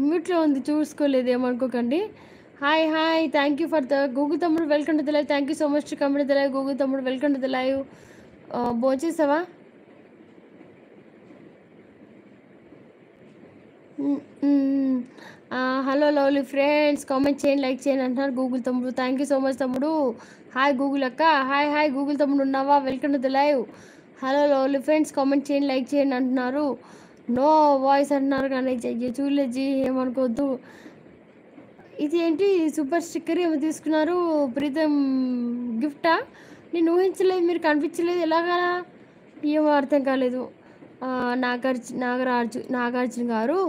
మ్యూట్లో ఉంది చూసుకోలేదు ఏమనుకోకండి. Hi hi thank you for the Google తమ్ముడు welcome to the live. Thank you so much to come to the live. Google తమ్ముడు welcome to the live. భోంచేసావా? Hello lovely friends, comment చేయండి, like చేయండి అంటున్నారు గూగుల్ తమ్ముడు. Thank you so much తమ్ముడు. Hi Google అక్క, hi hi Google తమ్ముడు ఉన్నావా? Welcome to the live. Hello lovely friends, comment చేయండి, లైక్ చేయండి అంటున్నారు. నో వాయిస్ అంటున్నారు కానీ చూడలేజీ ఏమనుకోవద్దు. ఇది ఏంటి సూపర్ స్టిక్కర్ ఏమో తీసుకున్నారు ప్రీతం గిఫ్టా? నేను ఊహించలేదు, మీరు కనిపించలేదు, ఎలాగా ఏమో అర్థం కాలేదు. నాగార్జున గారు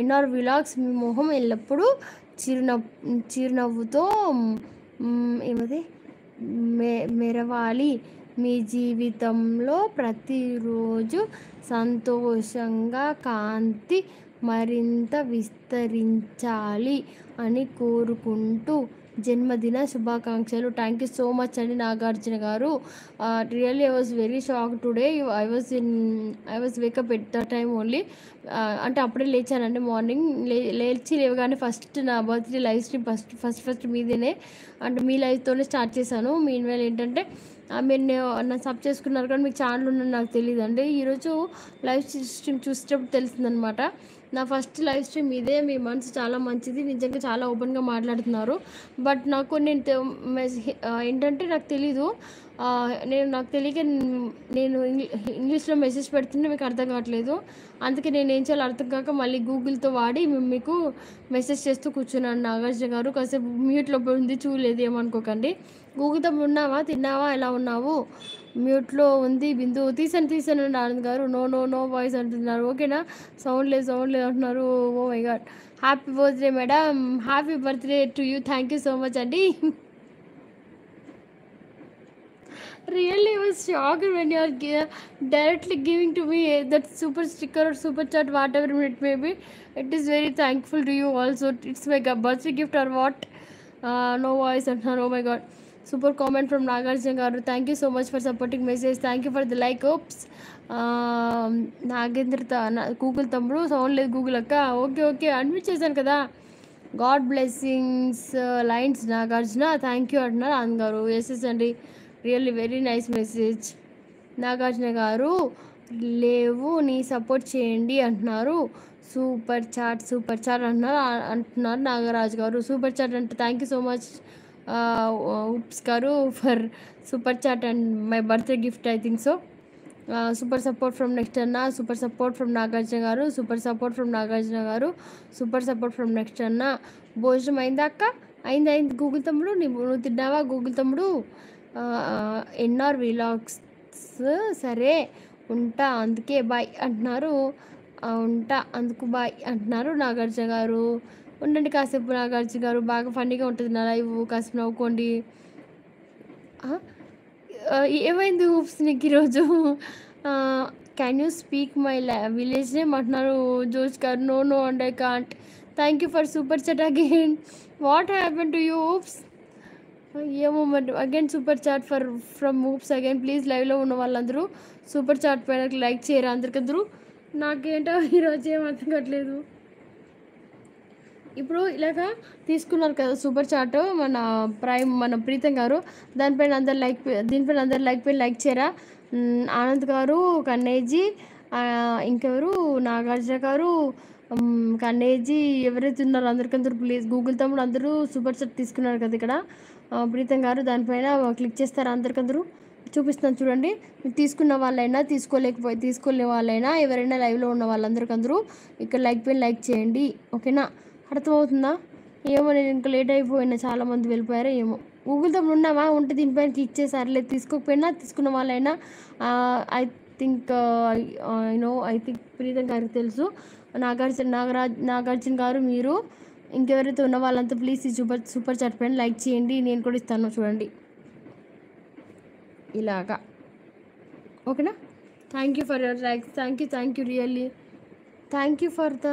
ఎన్ఆర్ విలాగ్స్, మీ మొహం ఎల్లప్పుడూ చిరునవ్వుతో ఏమది మెరవాలి, మీ జీవితంలో ప్రతిరోజు సంతోషంగా కాంతి మరింత విస్తరించాలి అని కోరుకుంటూ జన్మదిన శుభాకాంక్షలు. థ్యాంక్ యూ సో మచ్ అండి నాగార్జున గారు. Really I was very shock today. I was wake up at the time only. అంటే అప్పుడే లేచానండి మార్నింగ్. లేవగానే ఫస్ట్ నా బర్త్డే లైవ్ స్ట్రీమ్ ఫస్ట్ మీదేనే, అంటే మీ లైవ్తోనే స్టార్ట్ చేశాను. మీన్ వేళ ఏంటంటే మీరు నా సబ్ చేసుకున్నారు కానీ మీకు ఛానల్ ఉందని నాకు తెలియదు అండి. ఈరోజు లైవ్ స్ట్రీమ్ చూసేటప్పుడు తెలిసిందనమాట. నా ఫస్ట్ లైవ్ స్ట్రీమ్ ఇదే. మీ మనసు చాలా మంచిది, నిజంగా చాలా ఓపెన్గా మాట్లాడుతున్నారు. బట్ నాకు ఏంటంటే నాకు తెలీదు, నాకు తెలియక నేను ఇంగ్లీష్లో మెసేజ్ పెడుతుంటే మీకు అర్థం కావట్లేదు. అందుకే నేను ఏం చేయాలో అర్థం కాక మళ్ళీ గూగుల్తో వాడి మీకు మెసేజ్ చేస్తూ కూర్చున్నాను. నాగార్జున గారు కాసేపు మ్యూట్లో ఉంది, చూడలేదు ఏమనుకోకండి. గూగుల్తో ఉన్నావా, తిన్నావా, ఎలా ఉన్నావు? మ్యూట్లో ఉంది బిందు. తీసాను ఆనంద్ గారు. నో నో నో వాయిస్ అంటున్నారు. ఓకేనా? సౌండ్ లేదు అంటున్నారు. Oh my god. Happy birthday madam, happy birthday to you. Thank you so much అండి. Really, I was shocked when you are directly giving to me that super sticker or super chat, whatever it may be. It is very thankful to you also. It's my birthday gift or what? No voice and oh my god. Super comment from Nagarjuna garu. Thank you so much for supporting message. Thank you for the like. Oops. Nagendra Google తమ్ముడు sound లేదు Google అక్క. Okay admit చేశాను కదా. God blessings lines Nagarjuna thank you అంటున్నారు ఆనంద్ గారు. Yes అండి, really very nice message. Nagarjuna గారు లేవు, నీ సపోర్ట్ చేయండి అంటున్నారు. సూపర్ చాట్ అంటున్నారు నాగరాజు గారు. సూపర్ చాట్ అంటే thank you so much oops garu for super chat and my birthday gift I think so. Super support from next అన్న. Super support from Nagarjuna garu. Super support from Nagarjuna garu. Super support from next అన్న. భోజనం అయిందా అక్క? అయింది Google తమ్ముడు. నువ్వు తిన్నావా గూగుల్ తమ్ముడు? ఎన్ఆర్ విలాగ్స్ సరే ఉంటా అందుకే బాయ్ అంటున్నారు. ఉంటా అందుకు బాయ్ అంటున్నారు నాగార్జున గారు. ఉండండి కాసేపు నాగార్జున గారు, బాగా ఫన్నీగా ఉంటుంది నా లైవ్, కాసేపు నవ్వుకోండి. ఏమైంది ఊప్స్ నీకు ఈరోజు? Can you speak my village name అంటున్నారు జోష్ గారు. No and I can't. Thank you for super chat again. What happen to you oops? ఏమో మరి again super chat from oops again. Please లైవ్లో ఉన్న వాళ్ళందరూ సూపర్ చాట్ పైన like చేయరు అందరికందరూ. నాకేంటో ఈరోజు ఏం అర్థం కావట్లేదు. ఇప్పుడు ఇలాగా తీసుకున్నారు కదా సూపర్ చాట్ మన ప్రీతం గారు. దీనిపైన అందరు లైక్ పైన లైక్ చేయరా? ఆనంద్ గారు, కన్నేజీ, ఇంకెవరు, నాగార్జున గారు, కన్నేజీ, ఎవరైతే ఉన్నారో అందరికందరూ ప్లీజ్ గూగుల్ తమ్ముడు అందరూ సూపర్ చాట్ తీసుకున్నారు కదా ఇక్కడ ప్రీతం గారు. దానిపైన క్లిక్ చేస్తారా అందరికందరూ? చూపిస్తున్నాను చూడండి. తీసుకున్న వాళ్ళైనా తీసుకోలే వాళ్ళైనా ఎవరైనా లైవ్లో ఉన్న వాళ్ళందరికందరూ ఇక్కడ లైక్ పైన లైక్ చేయండి. ఓకేనా? అర్థమవుతుందా? ఏమో నేను ఇంకా లేట్ అయిపోయినా, చాలామంది వెళ్ళిపోయారో ఏమో. గూగుల్ తమ్ముడు ఉన్నావా? ఉంటే దీనిపైన క్లిక్ చేశారు. లేదు తీసుకోకపోయినా తీసుకున్న వాళ్ళైనా ఐ థింక్ ప్రీతం గారికి తెలుసు. నాగార్జున గారు మీరు ఇంకెవరైతే ఉన్న వాళ్ళంతా ప్లీజ్ ఈ సూపర్ చాట్ పైన లైక్ చేయండి. నేను కూడా ఇస్తాను చూడండి ఇలాగా. ఓకేనా? Thank you for your likes. Thank you really thank you for the